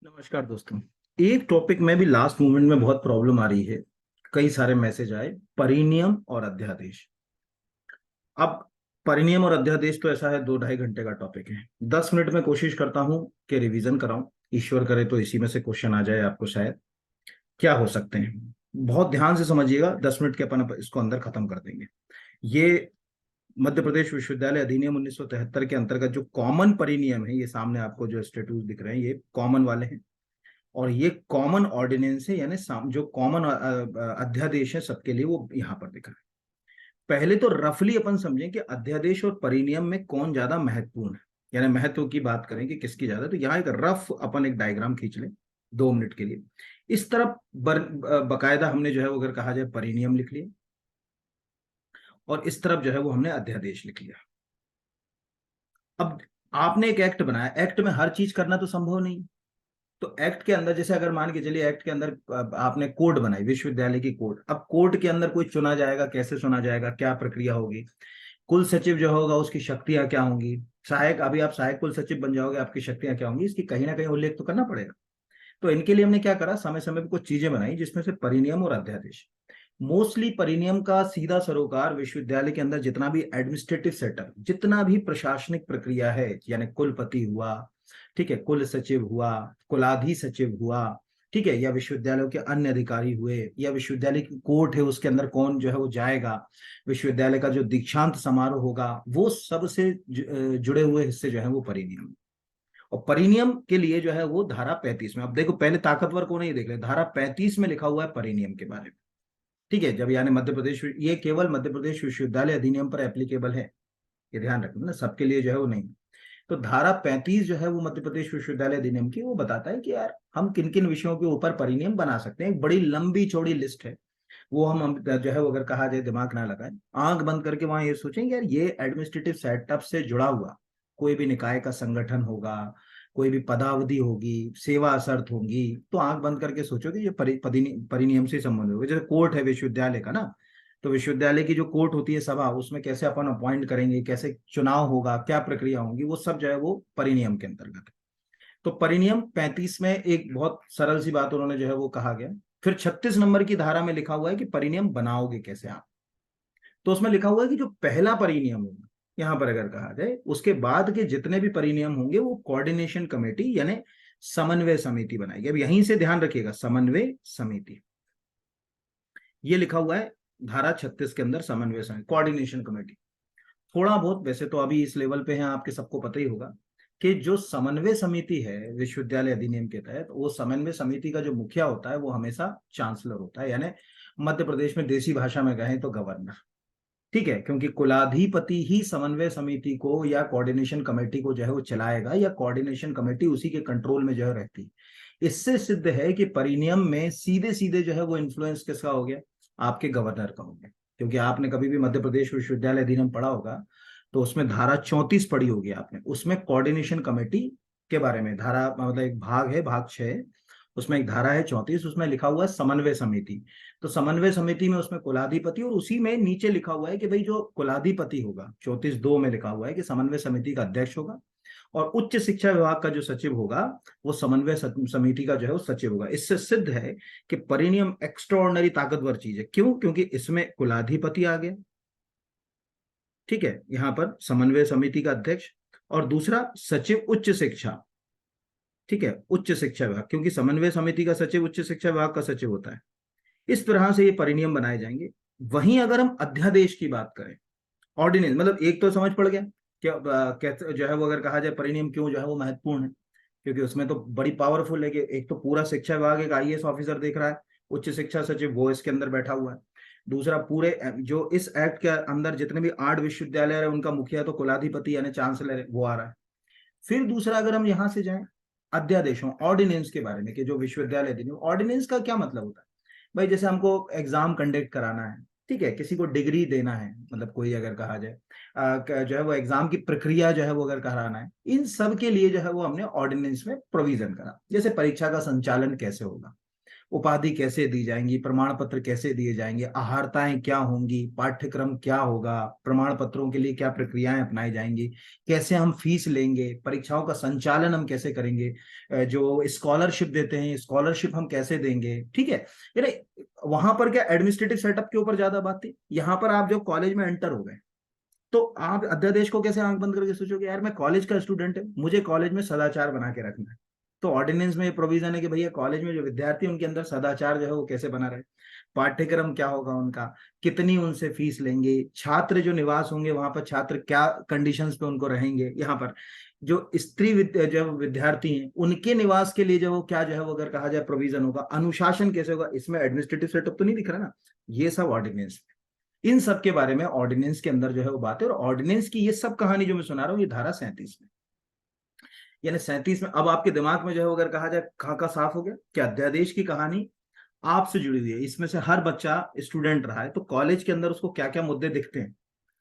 नमस्कार दोस्तों। एक टॉपिक में भी लास्ट मोमेंट में बहुत प्रॉब्लम आ रही है। कई सारे मैसेज आए, परिनियम और अध्यादेश। अब परिनियम और अध्यादेश तो ऐसा है, 2-2.5 घंटे का टॉपिक है। 10 मिनट में कोशिश करता हूं कि रिवीजन कराऊं। ईश्वर करे तो इसी में से क्वेश्चन आ जाए आपको शायद। क्या हो सकते हैं, बहुत ध्यान से समझिएगा। 10 मिनट के अपन इसको अंदर खत्म कर देंगे। ये मध्य प्रदेश विश्वविद्यालय अधिनियम 1973 के अंतर्गत जो कॉमन परिनियम है, ये सामने आपको जो स्टेट्यूट दिख रहे हैं ये कॉमन वाले हैं। और ये कॉमन ऑर्डिनेंस है, यानी जो कॉमन अध्यादेश है सबके लिए, वो यहाँ पर दिख रहा है। पहले तो रफली अपन समझें कि अध्यादेश और परिनियम में कौन ज्यादा महत्वपूर्ण है, यानी महत्व की बात करें कि किसकी ज्यादा। तो यहाँ एक रफ अपन एक डायग्राम खींच लें 2 मिनट के लिए। इस तरफ बकायदा हमने जो है वो अगर कहा जाए परिनियम लिख लिया, और इस तरफ जो है वो हमने अध्यादेश लिख लिया। अब आपने एक एक्ट बनाया, एक्ट में हर चीज करना तो संभव नहीं। तो एक्ट के अंदर, जैसे अगर मान के चलिए एक्ट के अंदर आपने कोड बनाई, विश्वविद्यालय की कोड। अब कोड के अंदर कोई चुना जाएगा, कैसे चुना जाएगा, क्या प्रक्रिया होगी, कुल सचिव जो होगा उसकी शक्तियां क्या होंगी, सहायक, अभी आप सहायक कुल सचिव बन जाओगे, आपकी शक्तियां क्या होंगी, इसकी कहीं ना कहीं उल्लेख तो करना पड़ेगा। तो इनके लिए हमने क्या करा, समय समय पर कुछ चीजें बनाई, जिसमें से परिनियम और अध्यादेश। मोस्टली परिनियम का सीधा सरोकार विश्वविद्यालय के अंदर जितना भी एडमिनिस्ट्रेटिव सेटअप, जितना भी प्रशासनिक प्रक्रिया है, यानी कुलपति हुआ, ठीक है, कुल सचिव हुआ, कुलाधि सचिव हुआ, ठीक है, या विश्वविद्यालयों के अन्य अधिकारी हुए, या विश्वविद्यालय की कोर्ट है उसके अंदर कौन जो है वो जाएगा, विश्वविद्यालय का जो दीक्षांत समारोह होगा, वो सबसे जुड़े हुए हिस्से जो है वो परिनियम। और परिनियम के लिए जो है वो धारा 35 में, अब देखो पहले ताकतवर को नहीं देख रहे, धारा 35 में लिखा हुआ है परिनियम के बारे में। ठीक है, जब यानी मध्य प्रदेश, ये केवल मध्य प्रदेश विश्वविद्यालय अधिनियम पर एप्लीकेबल है, ये ध्यान रखना ना, सबके लिए जो है वो नहीं। तो धारा 35 जो है वो मध्य प्रदेश विश्वविद्यालय अधिनियम की, वो बताता है कि यार हम किन किन विषयों के ऊपर परिनियम बना सकते हैं। एक बड़ी लंबी चौड़ी लिस्ट है, वो हम जो है वो अगर कहा जाए दिमाग ना लगाएं, आंख बंद करके वहां ये सोचें यार ये एडमिनिस्ट्रेटिव सेटअप से जुड़ा हुआ कोई भी निकाय का संगठन होगा, कोई भी पदावधि होगी, सेवा शर्त होंगी, तो आंख बंद करके सोचो कि ये परिनियम से संबंध होगा। जैसे कोर्ट है विश्वविद्यालय का ना, तो विश्वविद्यालय की जो कोर्ट होती है सभा, उसमें कैसे अपन अपॉइंट करेंगे, कैसे चुनाव होगा, क्या प्रक्रिया होगी, वो सब जो है वो परिनियम के अंतर्गत है। तो परिनियम 35 में एक बहुत सरल सी बात उन्होंने जो है वो कहा गया। फिर 36 नंबर की धारा में लिखा हुआ है कि परिनियम बनाओगे कैसे आप। तो उसमें लिखा हुआ है कि जो पहला परिनियम होगा, यहां पर अगर कहा जाए, उसके बाद के जितने भी परिनियम होंगे वो कोऑर्डिनेशन कमेटी यानी समन्वय समिति बनाएगी। अब यहीं से ध्यान रखिएगा, समन्वय समिति ये लिखा हुआ है धारा 36 के अंदर, समन्वय समिति, कोऑर्डिनेशन कमेटी। थोड़ा बहुत वैसे तो अभी इस लेवल पे है, आपके सबको पता ही होगा कि जो समन्वय समिति है विश्वविद्यालय अधिनियम के तहत, वो समन्वय समिति का जो मुखिया होता है वो हमेशा चांसलर होता है, यानी मध्य प्रदेश में देसी भाषा में कहें तो गवर्नर। ठीक है, क्योंकि कुलाधिपति ही समन्वय समिति को या कोऑर्डिनेशन कमेटी को जो है वो चलाएगा, या कोऑर्डिनेशन कमेटी उसी के कंट्रोल में जो है रहती है। इससे सिद्ध है कि परिनियम में सीधे सीधे जो है वो इन्फ्लुएंस किसका हो गया, आपके गवर्नर का हो गया। क्योंकि आपने कभी भी मध्य प्रदेश विश्वविद्यालय अधिनियम पढ़ा होगा, तो उसमें धारा 34 पढ़ी होगी आपने, उसमें कोऑर्डिनेशन कमेटी के बारे में धारा, मतलब एक भाग है, भाग 6, उसमें एक धारा है 34, उसमें लिखा हुआ है समन्वय समिति। तो समन्वय समिति में उसमें कुलाधिपति, और उसी में नीचे लिखा हुआ है कि भाई जो कुलाधिपति होगा, 34(2) में लिखा हुआ है कि समन्वय समिति का अध्यक्ष होगा, और उच्च शिक्षा विभाग का जो सचिव होगा वो समन्वय समिति का जो है वो सचिव होगा। इससे सिद्ध है कि परिनियम एक्स्ट्राऑर्डिनरी ताकतवर चीज है। क्यों? क्योंकि इसमें कुलाधिपति आ गया, ठीक है, यहां पर समन्वय समिति का अध्यक्ष, और दूसरा सचिव उच्च शिक्षा, ठीक है, उच्च शिक्षा विभाग, क्योंकि समन्वय समिति का सचिव उच्च शिक्षा विभाग का सचिव होता है। इस तरह से ये परिनियम बनाए जाएंगे। वहीं अगर हम अध्यादेश की बात करें, ऑर्डिनेंस, मतलब एक तो समझ पड़ गया क्या कहते जो है वो अगर कहा जाए परिनियम क्यों जो है वो महत्वपूर्ण है, क्योंकि उसमें तो बड़ी पावरफुल है कि एक तो पूरा शिक्षा विभाग एक आईएएस ऑफिसर देख रहा है, उच्च शिक्षा सचिव वो इसके अंदर बैठा हुआ है। दूसरा, पूरे जो इस एक्ट के अंदर जितने भी 8 विश्वविद्यालय है उनका मुखिया तो कुलाधिपति यानी चांसलर है, वो आ रहा है। फिर दूसरा, अगर हम यहां से जाएं अध्यादेशों, ऑर्डिनेंस के बारे में, कि जो विश्वविद्यालय अधिनियम, ऑर्डिनेंस का क्या मतलब होता है भाई, जैसे हमको एग्जाम कंडक्ट कराना है, ठीक है, किसी को डिग्री देना है, मतलब कोई अगर कहा जाए जो है वो एग्जाम की प्रक्रिया जो है वो अगर कराना है, इन सब के लिए जो है वो हमने ऑर्डिनेंस में प्रोविजन करा। जैसे परीक्षा का संचालन कैसे होगा, उपाधि कैसे दी जाएंगी, प्रमाण पत्र कैसे दिए जाएंगे, अहर्ताएं क्या होंगी, पाठ्यक्रम क्या होगा, प्रमाण पत्रों के लिए क्या प्रक्रियाएं अपनाई जाएंगी, कैसे हम फीस लेंगे, परीक्षाओं का संचालन हम कैसे करेंगे, जो स्कॉलरशिप देते हैं स्कॉलरशिप हम कैसे देंगे। ठीक है, यानी वहां पर क्या एडमिनिस्ट्रेटिव सेटअप के ऊपर ज्यादा बात थी। यहाँ पर आप जब कॉलेज में एंटर हो गए तो आप अध्यादेश को कैसे आंख बंद करके सोचोगे यार मैं कॉलेज का स्टूडेंट है, मुझे कॉलेज में सदाचार बना के रखना है। तो ऑर्डिनेंस में ये प्रोविजन है कि भैया कॉलेज में जो विद्यार्थी उनके अंदर सदाचार जो है वो कैसे बना रहे, पाठ्यक्रम क्या होगा उनका, कितनी उनसे फीस लेंगे, छात्र जो निवास होंगे वहां पर छात्र क्या कंडीशंस पे उनको रहेंगे, यहाँ पर जो स्त्री जो विद्यार्थी हैं उनके निवास के लिए जो वो क्या जो है वो अगर कहा जाए प्रोविजन होगा, अनुशासन कैसे होगा, इसमें एडमिनिस्ट्रेटिव सेटअप तो नहीं दिख रहा ना, ये सब ऑर्डिनेंस। इन सब के बारे में ऑर्डिनेंस के अंदर जो है वो बात है। और ऑर्डिनेंस की ये सब कहानी जो मैं सुना रहा हूँ ये धारा 37 में, यानी 37 में अब आपके दिमाग में जो है अगर कहा जाए कहाँ का साफ हो गया कि अध्यादेश की कहानी आपसे जुड़ी हुई है, इसमें से हर बच्चा स्टूडेंट रहा है तो कॉलेज के अंदर उसको क्या क्या मुद्दे दिखते हैं।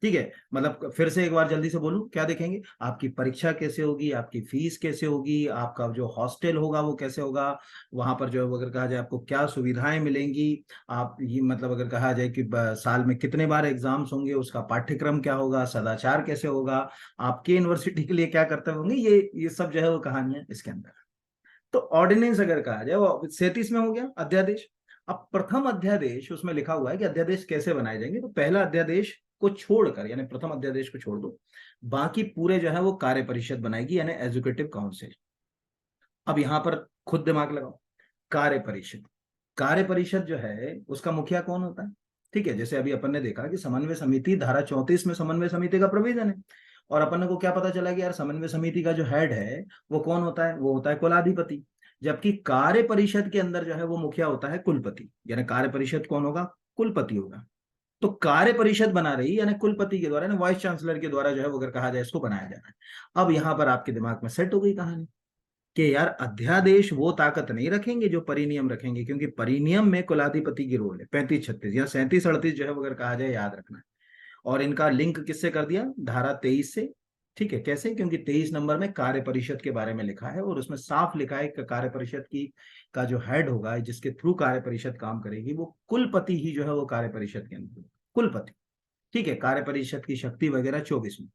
ठीक है, मतलब फिर से एक बार जल्दी से बोलूं क्या देखेंगे, आपकी परीक्षा कैसे होगी, आपकी फीस कैसे होगी, आपका जो हॉस्टल होगा वो कैसे होगा, वहां पर जो है अगर कहा जाए आपको क्या सुविधाएं मिलेंगी, आप ये मतलब अगर कहा जाए कि साल में कितने बार एग्जाम्स होंगे, उसका पाठ्यक्रम क्या होगा, सदाचार कैसे होगा, आपके यूनिवर्सिटी के लिए क्या कर्तव्य होंगे, ये सब जो है वो कहानियां इसके अंदर। तो ऑर्डिनेंस अगर कहा जाए वो 37 में हो गया अध्यादेश। अब प्रथम अध्यादेश उसमें लिखा हुआ है कि अध्यादेश कैसे बनाए जाएंगे, तो पहला अध्यादेश को छोड़कर यानी प्रथम अध्यादेश को छोड़ दो, बाकी पूरे जो है वो कार्य परिषद बनाएगी यानी एजुकेटिव काउंसिल। अब यहां पर खुद दिमाग लगाओ, कार्य परिषद, कार्य परिषद जो है उसका मुखिया कौन होता है। ठीक है, जैसे अभी अपन ने देखा कि समन्वय समिति धारा 34 में समन्वय समिति का प्रोविजन है, और अपन को क्या पता चला कि यार समन्वय समिति का जो हेड है वो कौन होता है, वो होता है कुलाधिपति। जबकि कार्य परिषद के अंदर जो है वो मुखिया होता है कुलपति, यानी कार्य परिषद कौन होगा, कुलपति होगा। तो कार्य परिषद बना रही यानी कुलपति के द्वारा, वाइस चांसलर के द्वारा जो है वो अगर कहा जाए इसको बनाया जाना है। अब यहां पर आपके दिमाग में सेट हो गई कहानी कि यार अध्यादेश वो ताकत नहीं रखेंगे जो परिनियम रखेंगे, क्योंकि परिनियम में कुलाधिपति की रोल है 35-36 या 37-38 जो है अगर कहा जाए याद रखना है। और इनका लिंक किससे कर दिया, धारा 23 से। ठीक है, कैसे, क्योंकि 23 नंबर में कार्य परिषद के बारे में लिखा है और उसमें साफ लिखा है कि कार्य परिषद की का जो हेड होगा जिसके थ्रू कार्य परिषद काम करेगी वो कुलपति ही जो है वो कार्य परिषद के अंदर कुलपति। ठीक है, कार्य परिषद की शक्ति वगैरह 24 में।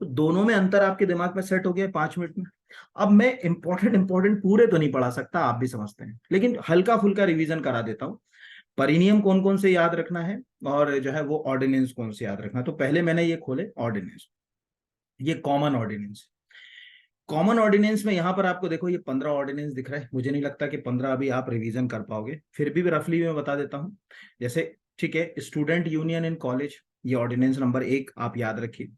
तो दोनों में अंतर आपके दिमाग में सेट हो गया 5 मिनट में। अब मैं इंपॉर्टेंट पूरे तो नहीं पढ़ा सकता, आप भी समझते हैं, लेकिन हल्का फुल्का रिवीजन करा देता हूं। परिनियम कौन कौन से याद रखना है और जो है वो ऑर्डिनेंस कौन से याद रखना है। तो पहले मैंने ये खोले ऑर्डिनेंस, ये कॉमन ऑर्डिनेंस। कॉमन ऑर्डिनेंस में यहां पर आपको देखो ये 15 ऑर्डिनेंस दिख रहा है, मुझे नहीं लगता कि 15 अभी आप रिवीजन कर पाओगे, फिर भी रफली मैं बता देता हूं। जैसे ठीक है, स्टूडेंट यूनियन इन कॉलेज, ये ऑर्डिनेंस नंबर 1 आप याद रखिए।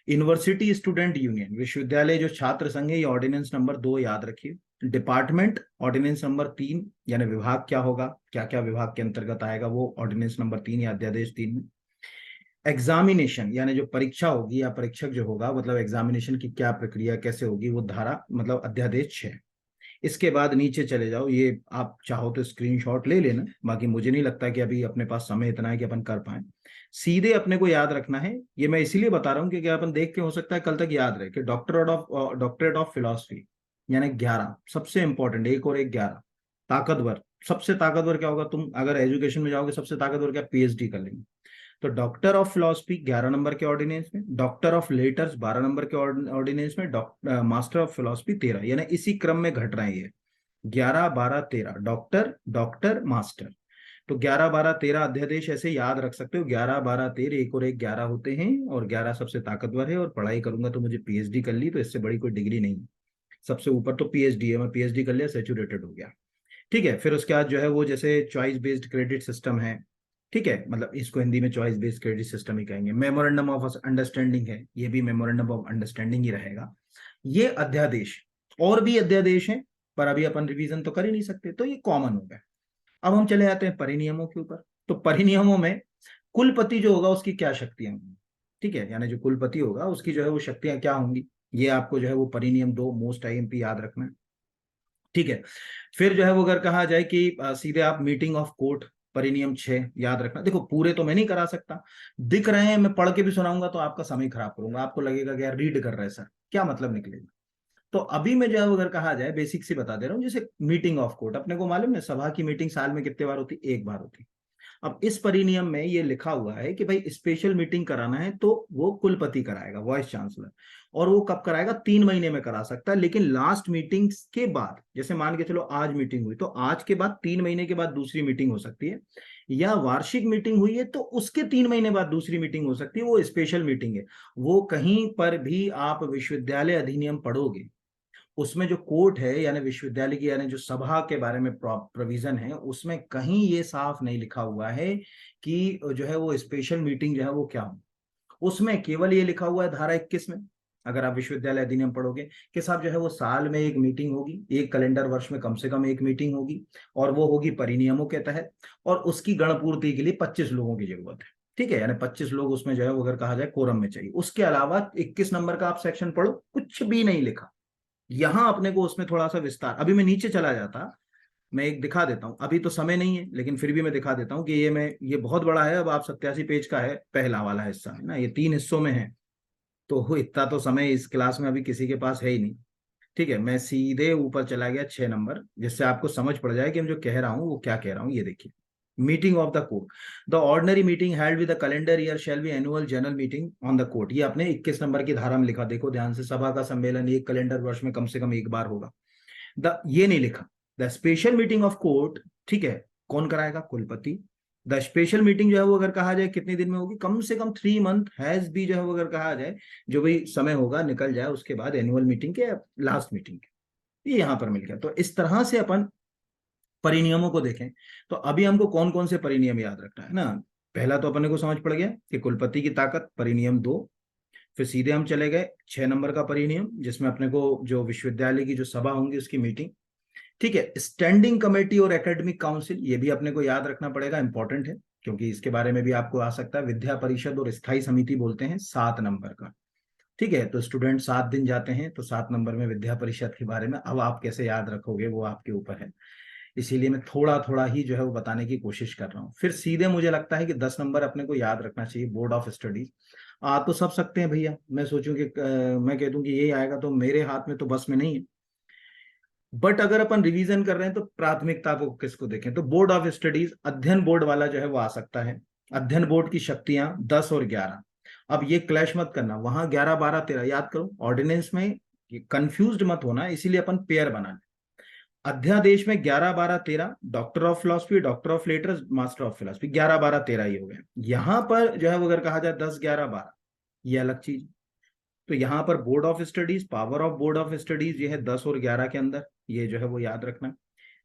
यूनिवर्सिटी स्टूडेंट यूनियन, विश्वविद्यालय जो छात्र संघ है, ये ऑर्डिनेंस नंबर 2 याद रखिए। डिपार्टमेंट ऑर्डिनेंस नंबर 3, यानी विभाग क्या होगा, क्या क्या विभाग के अंतर्गत आएगा, वो ऑर्डिनेंस नंबर 3 या अध्यादेश 3 में। एग्जामिनेशन यानी जो परीक्षा होगी या परीक्षक जो होगा, मतलब एग्जामिनेशन की क्या प्रक्रिया कैसे होगी, वो धारा मतलब अध्यादेश 6। इसके बाद नीचे चले जाओ, ये आप चाहो तो स्क्रीनशॉट ले लेना, बाकी मुझे नहीं लगता कि अभी अपने पास समय इतना है कि अपन कर पाए। सीधे अपने को याद रखना है, ये मैं इसीलिए बता रहा हूँ कि अपन देख के हो सकता है कल तक याद रहे कि डॉक्टरेट ऑफ फिलोसफी यानी 11 सबसे इंपॉर्टेंट, एक और एक 11 ताकतवर। सबसे ताकतवर क्या होगा, तुम अगर एजुकेशन में जाओगे सबसे ताकतवर क्या, पीएचडी कर लेंगे। तो डॉक्टर ऑफ फिलोसफी 11 नंबर के ऑर्डिनेंस में, डॉक्टर ऑफ लेटर्स 12 नंबर के ऑर्डिनेंस में, मास्टर ऑफ फिलोसफी 13, यानी इसी क्रम में घट रहे हैं ये 11 12 13, डॉक्टर डॉक्टर मास्टर। तो 11 12 13 अध्यादेश ऐसे याद रख सकते हो, 11 12 13, एक और एक 11 होते हैं, और 11 सबसे ताकतवर है। और पढ़ाई करूंगा तो मुझे पीएचडी कर ली, तो इससे बड़ी कोई डिग्री नहीं, सबसे ऊपर तो पीएचडी है, मैं पीएचडी कर लिया सेचुरेटेड हो गया। ठीक है, फिर उसके बाद जो है वो जैसे चॉइस बेस्ड क्रेडिट सिस्टम है। ठीक है, मतलब इसको हिंदी में चॉइस बेस्ड क्रेडिट सिस्टम ही कहेंगे। मेमोरेंडम ऑफ अंडरस्टैंडिंग है, ये भी मेमोरेंडम ऑफ अंडरस्टैंडिंग ही रहेगा। ये अध्यादेश, और भी अध्यादेश हैं पर अभी अपन रिवीजन तो कर ही नहीं सकते, तो ये कॉमन हो गया। अब हम चले आते हैं परिनियमों के ऊपर। तो परिनियमों में कुलपति जो होगा उसकी क्या शक्तियां होंगी। ठीक है, यानी जो कुलपति होगा उसकी जो है वो शक्तियां क्या होंगी, ये आपको जो है वो परिनियम 2 मोस्ट आईएमपी याद रखना है। ठीक है, फिर जो है वो अगर कहा जाए कि सीधे आप मीटिंग ऑफ कोर्ट परिनियम 6 याद रखना। देखो पूरे तो मैं नहीं करा सकता, दिख रहे हैं, मैं पढ़ के भी सुनाऊंगा तो आपका समय खराब करूंगा, आपको लगेगा कि यार रीड कर रहे हैं सर, क्या मतलब निकलेगा। तो अभी मैं जो है अगर कहा जाए, बेसिक से बता दे रहा हूँ, जैसे मीटिंग ऑफ कोर्ट अपने को मालूम है, सभा की मीटिंग साल में कितने बार होती, एक बार होती। अब इस परिनियम में ये लिखा हुआ है कि भाई स्पेशल मीटिंग कराना है तो वो कुलपति कराएगा, वाइस चांसलर। और वो कब कराएगा, 3 महीने में करा सकता है, लेकिन लास्ट मीटिंग के बाद, जैसे मान के चलो आज मीटिंग हुई तो आज के बाद 3 महीने के बाद दूसरी मीटिंग हो सकती है, या वार्षिक मीटिंग हुई है तो उसके 3 महीने बाद दूसरी मीटिंग हो सकती है, वो स्पेशल मीटिंग है। वो कहीं पर भी आप विश्वविद्यालय अधिनियम पढ़ोगे, उसमें जो कोर्ट है यानी विश्वविद्यालय की यानी जो सभा के बारे में प्रोविजन है, उसमें कहीं ये साफ नहीं लिखा हुआ है कि जो है वो स्पेशल मीटिंग जो है वो क्या हो। उसमें केवल ये लिखा हुआ है धारा 21 में, अगर आप विश्वविद्यालय अधिनियम पढ़ोगे, कि साहब जो है वो साल में एक मीटिंग होगी, एक कैलेंडर वर्ष में कम से कम एक मीटिंग होगी, और वो होगी परिनियमों के तहत, और उसकी गणपूर्ति के लिए 25 लोगों की जरूरत है। ठीक है, यानी 25 लोग उसमें जो है वो अगर कहा जाए कोरम में चाहिए। उसके अलावा 21 नंबर का आप सेक्शन पढ़ो, कुछ भी नहीं लिखा। यहां अपने को उसमें थोड़ा सा विस्तार, अभी मैं नीचे चला जाता, मैं एक दिखा देता हूं, अभी तो समय नहीं है लेकिन फिर भी मैं दिखा देता हूं कि ये बहुत बड़ा है। अब आप 87 पेज का है, पहला वाला हिस्सा है ना, ये 3 हिस्सों में है, तो इतना तो समय इस क्लास में अभी किसी के पास है ही नहीं। ठीक है, मैं सीधे ऊपर चला गया 6 नंबर, जिससे आपको समझ पड़ जाए कि मैं जो कह रहा हूँ वो क्या कह रहा हूँ। ये देखिए, meeting of the court, the ordinary meeting held with the calendar year shall be annual general meeting on the court. ये आपने 21 नंबर की धारा में लिखा, देखो ध्यान से, सभा का सम्मेलन एक कैलेंडर वर्ष में कम से कम एक बार होगा। द ये नहीं लिखा, the special meeting of court, ठीक है, कौन कराएगा, कुलपति। द स्पेशल मीटिंग जो है वो अगर कहा जाए कितने दिन में होगी, कम से कम 3 मंथ हैज भी जो है वो अगर कहा जाए, जो भी समय होगा निकल जाए उसके बाद एनुअल मीटिंग के, लास्ट मीटिंग के, ये यहां पर मिल गया। तो इस तरह से अपन परिनियमों को देखें तो अभी हमको कौन कौन से परिनियम याद रखना है ना। पहला तो अपने को समझ पड़ गया कि कुलपति की ताकत, परिनियम 2। फिर सीधे हम चले गए 6 नंबर का परिनियम, जिसमें अपने को जो विश्वविद्यालय की जो सभा होंगी उसकी मीटिंग। ठीक है, स्टैंडिंग कमेटी और एकेडमिक काउंसिल, ये भी अपने को याद रखना पड़ेगा, इंपॉर्टेंट है, क्योंकि इसके बारे में भी आपको आ सकता है। विद्या परिषद और स्थायी समिति बोलते हैं 7 नंबर का। ठीक है, तो स्टूडेंट 7 दिन जाते हैं तो 7 नंबर में विद्या परिषद के बारे में, अब आप कैसे याद रखोगे वो आपके ऊपर है, इसीलिए मैं थोड़ा थोड़ा ही जो है वो बताने की कोशिश कर रहा हूँ। फिर सीधे मुझे लगता है कि 10 नंबर अपने को याद रखना चाहिए, बोर्ड ऑफ स्टडीज। आ तो सब सकते हैं भैया, मैं सोचूं कि मैं कह दूं कि यही आएगा तो मेरे हाथ में तो बस में नहीं है। बट अगर अपन रिवीजन कर रहे हैं तो प्राथमिकता को किसको देखें, तो बोर्ड ऑफ स्टडीज, अध्ययन बोर्ड वाला जो है वो आ सकता है। अध्ययन बोर्ड की शक्तियां 10 और 11। अब ये क्लैश मत करना, वहां 11 12 13 याद करो, ऑर्डिनेंस में कंफ्यूज मत होना, इसीलिए अपन पेयर बना। अध्यादेश में 11 12 13, doctor of philosophy, doctor of letters, master of philosophy, 11 12 13 ही हो गए। यहां पर जो है वो अगर कहा जाए 10 11 12, ये अलग चीज। तो यहाँ पर board of studies, power of board of studies, ये है 10 और 11 के अंदर, ये जो है वो याद रखना,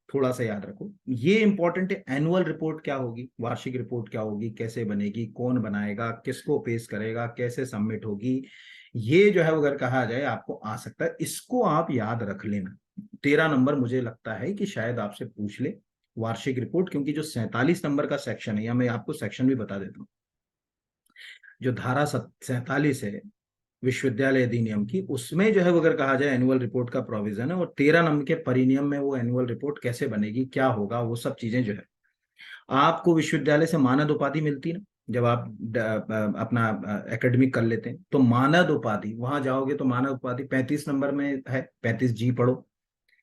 थोड़ा सा याद रखो। ये इंपॉर्टेंट है, एनुअल रिपोर्ट क्या होगी, वार्षिक रिपोर्ट क्या होगी, कैसे बनेगी, कौन बनाएगा, किसको पेश करेगा, कैसे सबमिट होगी, ये जो है अगर कहा जाए आपको आ सकता है, इसको आप याद रख लेना। 13 नंबर मुझे लगता है कि शायद आपसे पूछ ले वार्षिक रिपोर्ट, क्योंकि जो 47 नंबर का सेक्शन है, या मैं आपको सेक्शन भी बता देता हूँ, जो धारा 47 है विश्वविद्यालय अधिनियम की, उसमें जो है वो अगर कहा जाए एनुअल रिपोर्ट का प्रोविजन है, और 13 नंबर के परिनियम में वो एनुअल रिपोर्ट कैसे बनेगी, क्या होगा, वो सब चीजें जो है आपको विश्वविद्यालय से मानद उपाधि मिलती है ना। जब आप अपना एकेडमिक कर लेते हैं तो मानद उपाधि, वहां जाओगे तो मानद उपाधि 35 नंबर में है, 35G पढ़ो।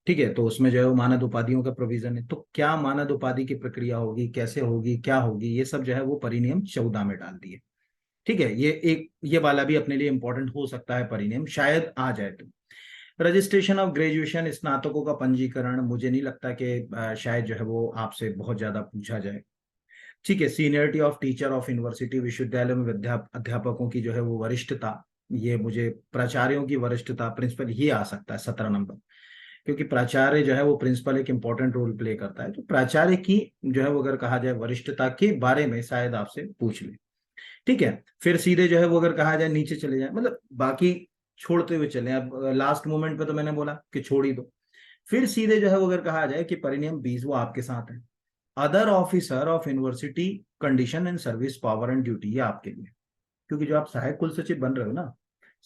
ठीक है, तो उसमें जो है वो मानद उपाधियों का प्रोविजन है, तो क्या मानद उपाधि की प्रक्रिया होगी, कैसे होगी, क्या होगी, ये सब जो है वो परिनियम 14 में डाल दिए। ठीक है, ये वाला भी अपने लिए इंपॉर्टेंट हो सकता है, परिनियम शायद आ जाए तो। रजिस्ट्रेशन ऑफ ग्रेजुएशन, स्नातकों का पंजीकरण, मुझे नहीं लगता कि शायद जो है वो आपसे बहुत ज्यादा पूछा जाए। ठीक है, seniority of teacher of university, विश्वविद्यालय में अध्यापकों की जो है वो वरिष्ठता, ये मुझे प्राचार्यों की वरिष्ठता, प्रिंसिपल, ये आ सकता है 17 नंबर, क्योंकि प्राचार्य जो है वो प्रिंसिपल एक इंपॉर्टेंट रोल प्ले करता है, तो प्राचार्य की जो है वो अगर कहा जाए वरिष्ठता के बारे में शायद आपसे पूछ ले। ठीक है, फिर सीधे जो है वो अगर कहा जाए नीचे चले जाए, मतलब बाकी छोड़ते हुए चले, अब लास्ट मोमेंट पे तो मैंने बोला कि छोड़ ही दो। फिर सीधे जो है वो अगर कहा जाए कि परिनियम 20 वो आपके साथ है, other officer of university, condition and service, power and duty, ये आपके लिए, क्योंकि जो आप सहायक कुल सचिव बन रहे हो ना,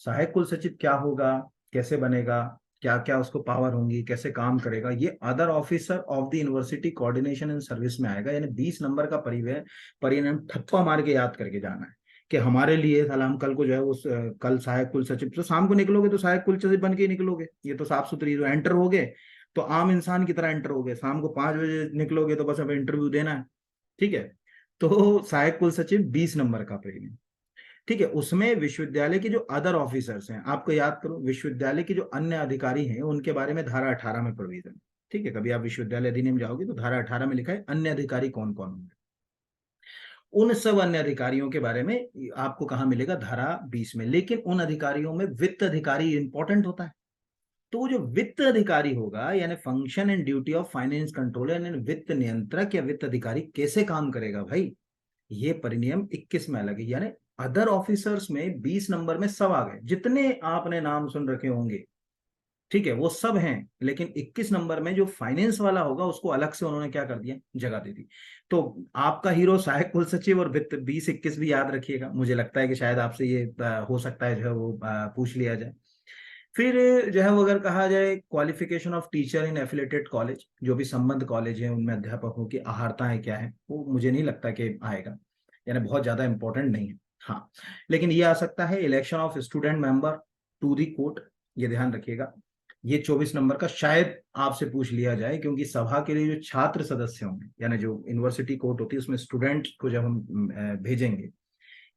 सहायक कुल सचिव क्या होगा, कैसे बनेगा, क्या क्या उसको पावर होंगी, कैसे काम करेगा, ये other officer of the university coordination and service में आएगा। यानी 20 नंबर का परिवहन परिणाम ठप्पा मार के याद करके जाना है कि हमारे लिए साला हम कल को जो है वो कल सहायक कुल सचिव, तो शाम को निकलोगे तो सहायक कुल सचिव बन के ही निकलोगे, ये तो साफ सुथरी, जो एंटर हो गए तो आम इंसान की तरह एंटर हो गए, शाम को 5 बजे निकलोगे तो बस अब इंटरव्यू देना है। ठीक है, तो सहायक कुल सचिव 20 नंबर का प्रीमियम। ठीक है, उसमें विश्वविद्यालय के जो अदर ऑफिसर्स हैं, आपको याद करो विश्वविद्यालय के जो अन्य अधिकारी हैं उनके बारे में धारा 18 में प्रोविजन है। ठीक है, कभी आप विश्वविद्यालय अधिनियम जाओगे तो धारा 18 में लिखा है अन्य अधिकारी कौन कौन होंगे। उन सब अन्य अधिकारियों के बारे में आपको कहाँ मिलेगा, धारा 20 में। लेकिन उन अधिकारियों में वित्त अधिकारी इंपॉर्टेंट होता है। तो वो जो वित्त अधिकारी होगा, यानी function and duty of finance controller, यानी वित्त नियंत्रक या वित्त अधिकारी कैसे काम करेगा भाई, ये परिनियम 21 में अलग है। यानी अदर ऑफिसर्स में 20 नंबर में सब आ गए, जितने आपने नाम सुन रखे होंगे, ठीक है, वो सब हैं। लेकिन 21 नंबर में जो फाइनेंस वाला होगा उसको अलग से उन्होंने क्या कर दिया, जगह दे दी। तो आपका हीरो सहायक कुल सचिव और वित्त 20-21 भी याद रखिएगा, मुझे लगता है कि शायद आपसे ये हो सकता है जो है वो पूछ लिया जाए। फिर जो है वो अगर कहा जाए qualification of teacher in affiliated college, जो भी संबद्ध कॉलेज है उनमें अध्यापकों की अहर्ताएं क्या है, वो मुझे नहीं लगता कि आएगा, यानी बहुत ज्यादा इंपॉर्टेंट नहीं है। हाँ, लेकिन ये आ सकता है election of student member to the court, ये ध्यान रखिएगा। ये 24 नंबर का शायद आपसे पूछ लिया जाए, क्योंकि सभा के लिए जो छात्र सदस्य होंगे, यानी जो यूनिवर्सिटी कोर्ट होती है उसमें स्टूडेंट को जब हम भेजेंगे,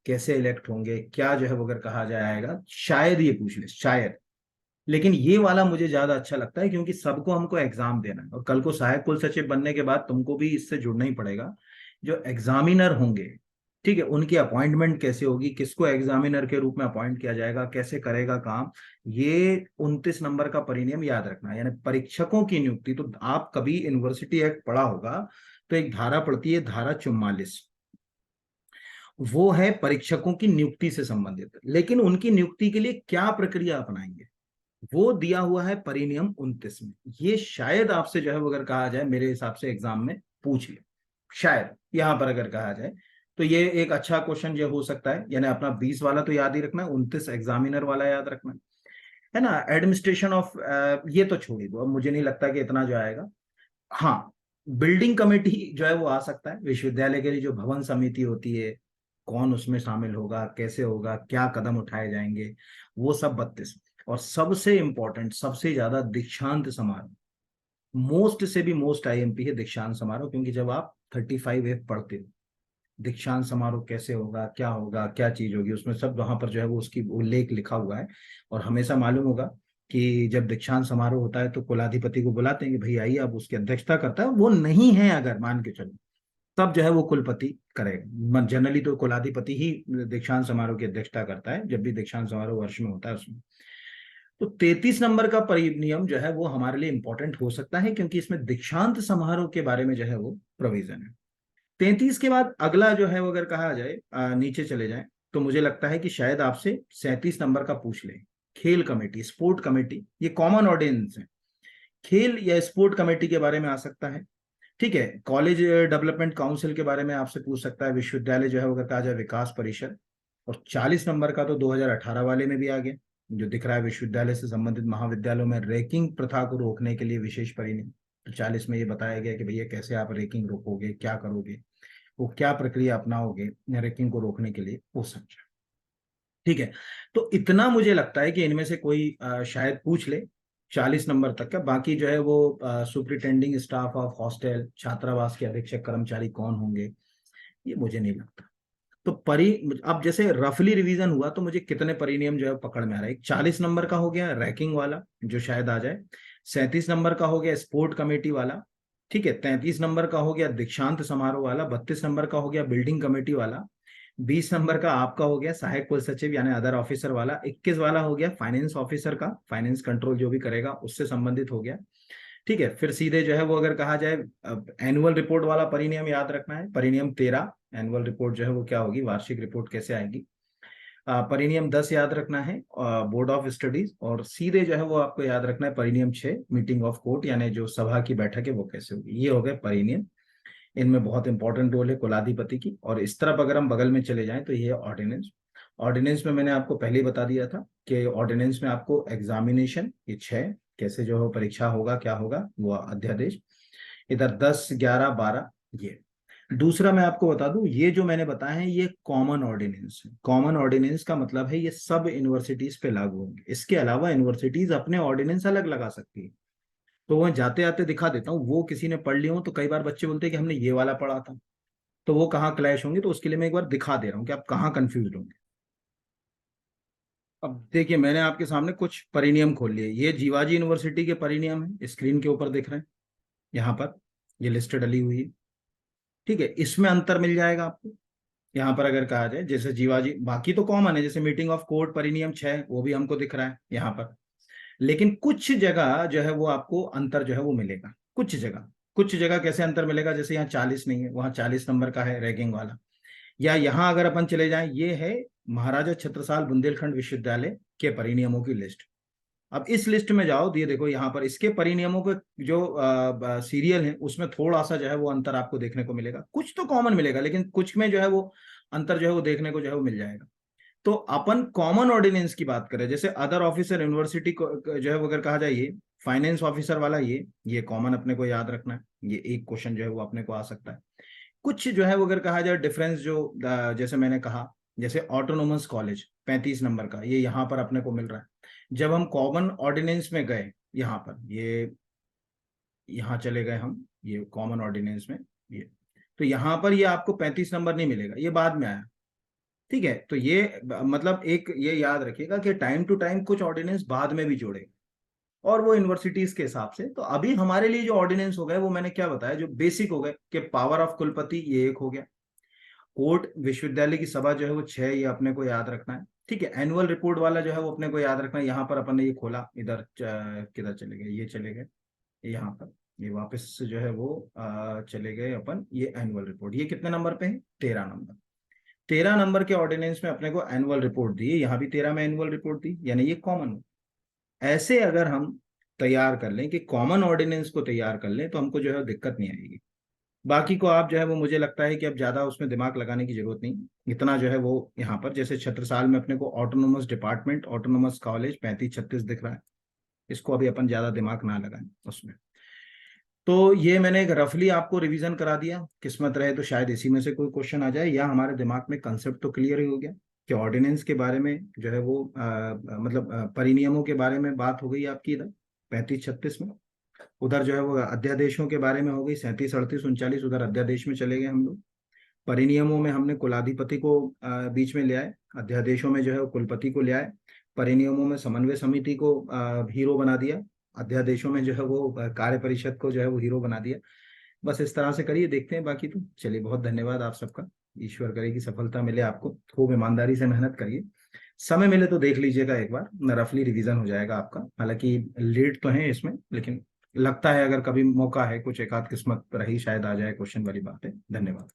कैसे इलेक्ट होंगे, क्या जो है वो अगर कहा जाएगा, शायद ये पूछ ले, शायद। लेकिन ये वाला मुझे ज्यादा अच्छा लगता है, क्योंकि सबको हमको एग्जाम देना है, और कल को सहायक कुल सचिव बनने के बाद तुमको भी इससे जुड़ना ही पड़ेगा। जो एग्जामिनर होंगे, ठीक है, उनकी अपॉइंटमेंट कैसे होगी, किसको एग्जामिनर के रूप में अपॉइंट किया जाएगा, कैसे करेगा काम, ये 29 नंबर का परिनियम याद रखना है। यानी परीक्षकों की नियुक्ति, तो आप कभी यूनिवर्सिटी एक्ट पढ़ा होगा, तो एक धारा पड़ती है, धारा 44, वो है परीक्षकों की नियुक्ति से संबंधित। लेकिन उनकी नियुक्ति के लिए क्या प्रक्रिया अपनाएंगे, वो दिया हुआ है परिनियम 29 में। ये शायद आपसे जो है वो अगर कहा जाए, मेरे हिसाब से एग्जाम में पूछ ले, शायद यहां पर अगर कहा जाए, तो ये एक अच्छा क्वेश्चन जो हो सकता है। यानी अपना 20 वाला तो याद ही रखना है, 29 एग्जामिनर वाला याद रखना है ना। एडमिनिस्ट्रेशन ऑफ, ये तो छोड़ ही दो, अब मुझे नहीं लगता कि इतना जो आएगा। हाँ, बिल्डिंग कमेटी जो है वो आ सकता है, विश्वविद्यालय के लिए जो भवन समिति होती है, कौन उसमें शामिल होगा, कैसे होगा, क्या कदम उठाए जाएंगे, वो सब 32। और सबसे इंपॉर्टेंट, सबसे ज्यादा दीक्षांत समारोह, मोस्ट से भी मोस्ट आईएमपी है दीक्षांत समारोह, क्योंकि जब आप 35F पढ़ते हो, दीक्षांत समारोह कैसे होगा, क्या चीज होगी, उसमें सब वहां पर जो है वो उसकी उल्लेख लिखा हुआ है। और हमेशा मालूम होगा कि जब दीक्षांत समारोह होता है तो कुलाधिपति को बुलाते हैं कि भाई आइए, अब उसकी अध्यक्षता करता है, वो नहीं है अगर मान के चलो, तब जो है वो कुलपति करेगा। जनरली तो कुलाधिपति ही दीक्षांत समारोह की अध्यक्षता करता है, जब भी दीक्षांत समारोह वर्ष में होता है उसमें। तो 33 नंबर का परिनियम जो है वो हमारे लिए इंपॉर्टेंट हो सकता है, क्योंकि इसमें दीक्षांत समारोह के बारे में जो है वो प्रोविजन है। 33 के बाद अगला जो है वो अगर कहा जाए, नीचे चले जाए, तो मुझे लगता है कि शायद आपसे 37 नंबर का पूछ ले, खेल कमेटी, स्पोर्ट कमेटी, ये कॉमन ऑर्डिनेंस है। खेल या स्पोर्ट कमेटी के बारे में आ सकता है। ठीक है, कॉलेज डेवलपमेंट काउंसिल के बारे में आपसे पूछ सकता है, विश्वविद्यालय जो है वो कहा जाए विकास परिषद। और 40 नंबर का तो 2018 वाले में भी आ गया, जो दिख रहा है, विश्वविद्यालय से संबंधित महाविद्यालयों में रैंकिंग प्रथा को रोकने के लिए विशेष परिनियम। तो 40 में ये बताया गया कि भैया कैसे आप रैंकिंग रोकोगे, क्या करोगे, वो क्या प्रक्रिया अपनाओगे रैंकिंग को रोकने के लिए, वो समझा। ठीक है, तो इतना मुझे लगता है कि इनमें से कोई शायद पूछ ले 40 नंबर तक का। बाकी जो है वो सुप्रिटेंडिंग स्टाफ ऑफ हॉस्टल, छात्रावास के अधीक्षक कर्मचारी कौन होंगे, ये मुझे नहीं लगता। तो अब जैसे रफली रिवीजन हुआ तो मुझे कितने परिनियम जो है पकड़ में आ रहा है। 40 नंबर का हो गया रैंकिंग वाला, जो शायद आ जाए। 37 नंबर का हो गया स्पोर्ट कमेटी वाला। ठीक है, 33 नंबर का हो गया दीक्षांत समारोह वाला। 32 नंबर का हो गया बिल्डिंग कमेटी वाला। 20 नंबर का आपका हो गया सहायक कुल सचिव यानी अदर ऑफिसर वाला। 21 वाला हो गया फाइनेंस ऑफिसर का, फाइनेंस कंट्रोल जो भी करेगा उससे संबंधित हो गया। ठीक है, फिर सीधे जो है वो अगर कहा जाए, एनुअल रिपोर्ट वाला परिनियम याद रखना है, परिनियम 13। एनुअल रिपोर्ट जो है वो क्या होगी, वार्षिक रिपोर्ट कैसे आएगी। परिनियम 10 याद रखना है, बोर्ड ऑफ स्टडीज। और सीधे जो है वो आपको याद रखना है परिनियम 6, मीटिंग ऑफ कोर्ट, यानी जो सभा की बैठक है वो कैसे होगी। ये हो गए परिनियम, इनमें बहुत इंपॉर्टेंट रोल है कुलाधिपति की। और इस तरफ अगर हम बगल में चले जाएं तो ये है ऑर्डिनेंस। ऑर्डिनेंस में मैंने आपको पहले ही बता दिया था कि ऑर्डिनेंस में आपको एग्जामिनेशन, ये 6 कैसे जो है परीक्षा होगा, क्या होगा, वो अध्यादेश। इधर 10, 11, 12 ये दूसरा मैं आपको बता दूं, ये जो मैंने बताया है ये कॉमन ऑर्डिनेंस है। कॉमन ऑर्डिनेंस का मतलब है ये सब यूनिवर्सिटीज पे लागू होंगे। इसके अलावा यूनिवर्सिटीज अपने ऑर्डिनेंस अलग लगा सकती है। तो वह जाते आते दिखा देता हूँ, वो किसी ने पढ़ लिया हो तो कई बार बच्चे बोलते हैं कि हमने ये वाला पढ़ा था, तो वो कहाँ क्लैश होंगे, तो उसके लिए मैं एक बार दिखा दे रहा हूँ कि आप कहाँ कंफ्यूज होंगे। अब देखिए, मैंने आपके सामने कुछ परिनियम खोल लिए। ये जीवाजी यूनिवर्सिटी के परिनियम है, स्क्रीन के ऊपर दिख रहे हैं यहाँ पर, ये लिस्ट डली हुई है। ठीक है, इसमें अंतर मिल जाएगा आपको। यहाँ पर अगर कहा जाए जैसे जीवाजी, बाकी तो कॉमन है, जैसे मीटिंग ऑफ कोर्ट परिनियम 6 वो भी हमको दिख रहा है यहाँ पर। लेकिन कुछ जगह जो है वो आपको अंतर जो है वो मिलेगा, कुछ जगह। कुछ जगह कैसे अंतर मिलेगा, जैसे यहाँ 40 नहीं है, वहाँ 40 नंबर का है रैंकिंग वाला। या यहाँ अगर अपन चले जाएं, ये है महाराजा छत्रसाल बुंदेलखंड विश्वविद्यालय के परिनियमों की लिस्ट। अब इस लिस्ट में जाओ तो ये देखो, यहाँ पर इसके परिनियमों के जो सीरियल है उसमें थोड़ा सा जो है वो अंतर आपको देखने को मिलेगा। कुछ तो कॉमन मिलेगा, लेकिन कुछ में जो है वो अंतर जो है वो देखने को जो है वो मिल जाएगा। तो अपन कॉमन ऑर्डिनेंस की बात करें, जैसे अदर ऑफिसर यूनिवर्सिटी को जो है वो अगर कहा जाए, ये फाइनेंस ऑफिसर वाला, ये कॉमन अपने को याद रखना है। ये एक क्वेश्चन जो है वो अपने को आ सकता है। कुछ जो है वो अगर कहा जाए डिफरेंस जो जैसे मैंने कहा, जैसे ऑटोनोमस कॉलेज 35 नंबर का, ये यहाँ पर अपने को मिल रहा है। जब हम कॉमन ऑर्डिनेंस में गए, यहाँ पर ये, यहाँ चले गए हम ये कॉमन ऑर्डिनेंस में, ये तो यहाँ पर ये आपको 35 नंबर नहीं मिलेगा, ये बाद में आया। ठीक है, तो ये मतलब एक ये याद रखिएगा कि टाइम टू टाइम कुछ ऑर्डिनेंस बाद में भी जोड़ेगा, और वो यूनिवर्सिटीज के हिसाब से। तो अभी हमारे लिए जो ऑर्डिनेंस हो गए वो मैंने क्या बताया, जो बेसिक हो गए कि पावर ऑफ कुलपति ये एक हो गया, कोर्ट विश्वविद्यालय की सभा जो है वो 6, ये अपने को याद रखना है। ठीक है, एनुअल रिपोर्ट वाला जो है वो अपने को याद रखना है। यहाँ पर अपन ने ये खोला, इधर किधर चले गए, ये चले गए यहाँ पर, ये वापस से जो है वो चले गए अपन, ये एनुअल रिपोर्ट, ये कितने नंबर पे है, 13 नंबर। 13 नंबर के ऑर्डिनेंस में अपने को एनुअल रिपोर्ट दी है, यहाँ भी 13 में एनुअल रिपोर्ट दी, यानी ये कॉमन। ऐसे अगर हम तैयार कर लें कि कॉमन ऑर्डिनेंस को तैयार कर लें तो हमको जो है दिक्कत नहीं आएगी। बाकी को आप जो है वो, मुझे लगता है कि अब ज्यादा उसमें दिमाग लगाने की जरूरत नहीं। इतना जो है वो यहाँ पर, जैसे छत्रसाल में अपने को ऑटोनोमस डिपार्टमेंट, ऑटोनोमस कॉलेज 35-36 दिख रहा है, इसको अभी अपन ज्यादा दिमाग ना लगाएं उसमें। तो ये मैंने एक रफली आपको रिवीजन करा दिया, किस्मत रहे तो शायद इसी में से कोई क्वेश्चन आ जाए, या हमारे दिमाग में कंसेप्ट तो क्लियर ही हो गया कि ऑर्डिनेंस के बारे में जो है वो मतलब परिनियमों के बारे में बात हो गई आपकी इधर 35-36 में। उधर जो है वो अध्यादेशों के बारे में हो गई 37-38-39, उधर अध्यादेश में चले गए हम लोग। परिनियमों में हमने कुलाधिपति को बीच में ले आए, अध्यादेशों में जो है वो कुलपति को ले आए, परिनियमों में समन्वय समिति को हीरो बना दिया, अध्यादेशों में जो है वो कार्य परिषद को जो है वो हीरो बना दिया। बस इस तरह से करिए, देखते हैं बाकी तो। चलिए, बहुत धन्यवाद आप सबका। ईश्वर करे कि सफलता मिले आपको, खूब ईमानदारी से मेहनत करिए। समय मिले तो देख लीजिएगा एक बार, रफली रिवीजन हो जाएगा आपका। हालांकि लेट तो है इसमें, लेकिन लगता है अगर कभी मौका है, कुछ एक आध किस्मत रही शायद आ जाए क्वेश्चन वाली बात है। धन्यवाद।